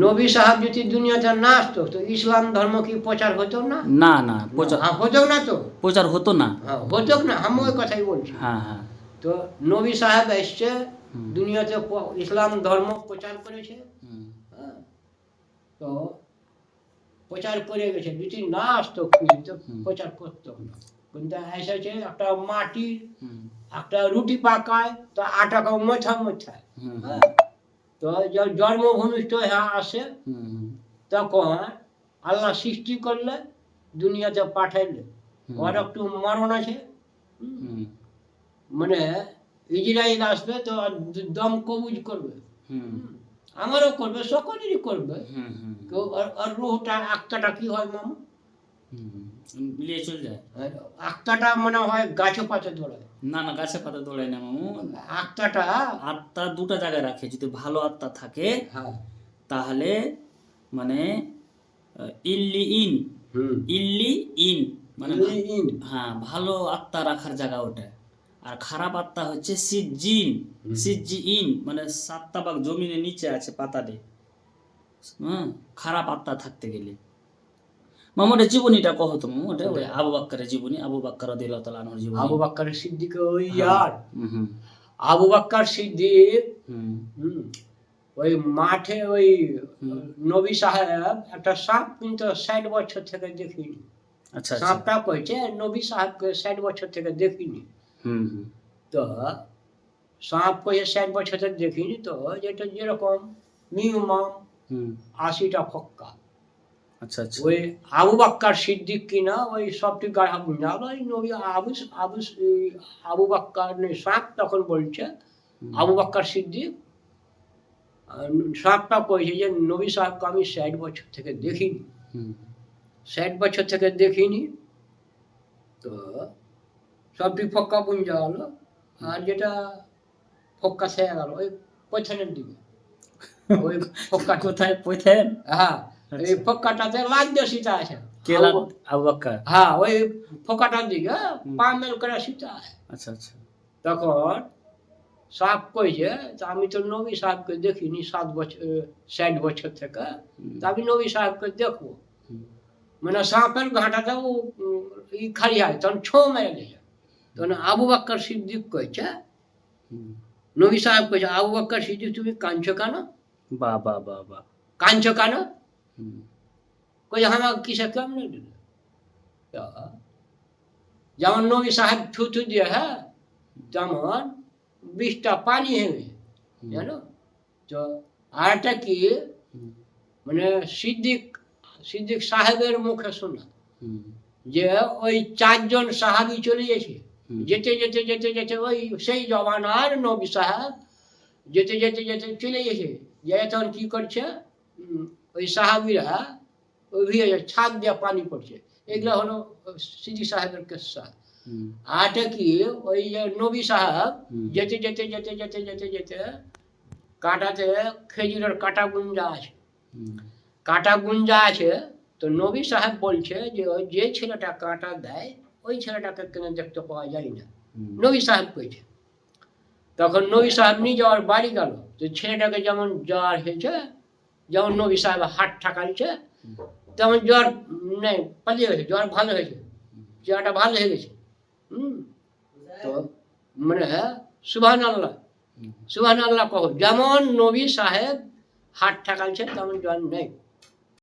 নবী সাহেব যদি দুনিয়াতে না আসতো তো ইসলাম ধর্ম কি প্রচার হতো না? না না প্রচার হতো না তো। প্রচার হতো না। হ্যাঁ, হতো না, আমি ওই কথাই বলছি। হ্যাঁ হ্যাঁ তো নবী সাহেব এসছে হুম। দুনিয়াতে ইসলাম ধর্ম প্রচার করেছে। হুম, হ্যাঁ, তো প্রচার করে গেছে, যদি না আসতো তো প্রচার করতো না। কিন্তু এসেছে একটা মাটি, হুম, একটা রুটি পাকায় তো আটাকে মোছায়। হুম, হ্যাঁ, তো জন্মভূমিষ্ঠ হ্যাঁ আসে, হুম, তখন আল্লাহ সৃষ্টি করলে দুনিয়াতে পাঠাইলে হুম, ওর একটু মরণ আছে। হুম, মানে ইজরাইল আসবে তো দম কবুজ করবে। হুম, আমারও করবে, সকলেরই করবে। হুম, হুম, তো ওর রুহটা আত্মাটা কি হয় মামু? হুম, মিলিয়ে চলে যায়। আত্মাটা মনে হয় গাছে পাতে দৌড়ায়। না না গাছে পাতা দৌড়ায় না মামু। আত্মাটা আত্মা দুটা জায়গায় রাখে, যদি ভালো আত্মা থাকে হ্যাঁ, তাহলে মানে Illi in, hmm, Illi in মানে ইন, হ্যাঁ ভালো আত্মা রাখার জায়গা ওটা। আর খারাপ আত্মা হচ্ছে সিজ্জিন, সিজ্জিইন মানে 7টা ভাগ জমিনের নিচে আছে পাতাতে। হ্যাঁ, খারাপ আত্মা থাকতে গেলে মামুদের জীবনীটা কহ তো মামু, ওটা ওই আবু বাক্কারের জীবনী, আবু বাক্কার রাদিয়াল্লাহু তাআলা আনহুর জীবনী। আবু বকর সিদ্দিক ওই হ্যাঁ, আর হুম, আবু বকর সিদ্দিক হুম, হুম, ওই মাঠে ওই হুম, নবী সাহেব একটা সাপ কিন্তু 60 বছর থেকে দেখিনি। আচ্ছা আচ্ছা, সাপটা কইছে নবী সাহেবকে 60 বছর থেকে দেখিনি। হুম, হুম, তো সাপ কইছে 60 বছর থেকে দেখিনি, তো যেটা যেরকম মিনিমাম হুম, 80টা ফক্কা। আচ্ছা আচ্ছা, ওই আবু বাক্কার সিদ্দিক কিনা ওই সবটি গাঢ়া বুঝাল ওই নবী আবু আবু এই আবু বাক্কার সাপ তখন বলছে হুম, আবু বাক্কার সিদ্দিক সাপটা কইছে যে নবী সাহেবকে আমি 60 বছর থেকে দেখিনি, হুম, 60 বছর থেকে দেখিনি। তো সবটি ফক্কা বুঝা হলো। আর যেটা ফক্কা থেকে গেল ওই পেছনের দিকে, ওই ফক্কা কোথায় পৌঁছেন? হ্যাঁ, এই আচ্ছা, ফক্কাটাতে লাদ্য সীতা আছে। কেলা আবু বাক্কার, হ্যাঁ, ওই ফোকাটার দিকে হুম, পা মেল করে সীতা আছে। আচ্ছা আচ্ছা, তখন সাপ কইছে তা আমি তো নবী সাহেবকে দেখিনি 7 বছর 60 বছর থেকে, হুম, তা আমি নবী সাহেবকে দেখবো। হুম, মানে সাপের ঘাটাটাও ই খালি হয় তখন ছো মেরে দিয়েছে। তখন আবু বাক্কার সিদ্দিক কইছে, হুম, নবী সাহেব কইছে আবু বাক্কার সিদ্দিক তুমি কাঁদছো কেন? বাহ বাহ বাহ বাহ, কাঁদছো কেন? হুম, কইছে আমার কিসে কেমনে দিল? তা যেমন নবী সাহেব থুথু দিয়ে হ্যাঁ, যেমন 20টা পানি হেবে হুম, জানো। তো আরেকটা কি হুম, মানে সিদ্দিক সিদ্দিক সাহেবের মুখে শোনা হুম, যে ওই 4জন সাহাবী চলে গেছে, হুম, যেতে যেতে যেতে যেতে ওই সেই জমানার নবী সাহেব যেতে যেতে যেতে চলে গেছে। যে তখন কি করছে ওই সাহাবীরা ওই ছাদ দিয়ে পানি পড়ছে। এগুলো হলো সিদ্দিক সাহেবের কেসা। হুম, আরটা কি ওই যে নবী সাহেব হুম, যেতে যেতে যেতে যেতে যেতে যেতে কাঁটাতে খেজুরের কাঁটা গুঞ্জা আছে, হুম, কাঁটা গুঞ্জা আছে। তো নবী সাহেব বলছে যে ওই যে ছেলেটা কাঁটা দেয় ওই ছেলেটাকে কেন দেখতে পাওয়া যায় না, হুম, নবী সাহেব কইছে। তখন নবী সাহেব নিয়ে যাওয়ার বাড়ি গেল, তো ছেলেটাকে যেমন জ্বর হয়েছে, যেমন নবী সাহেব হাত ঠাকাইছে তেমন জ্বর নেই, পালিয়ে গেছে, জ্বর ভালো হয়েছে, জ্বরটা ভালো হয়ে গেছে। হুম, তো মানে সুবহান আল্লাহ, হুম, সুবহান আল্লাহ কহ, যেমন নবী সাহেব হাত ঠাকাইছে তেমন জ্বর নেই।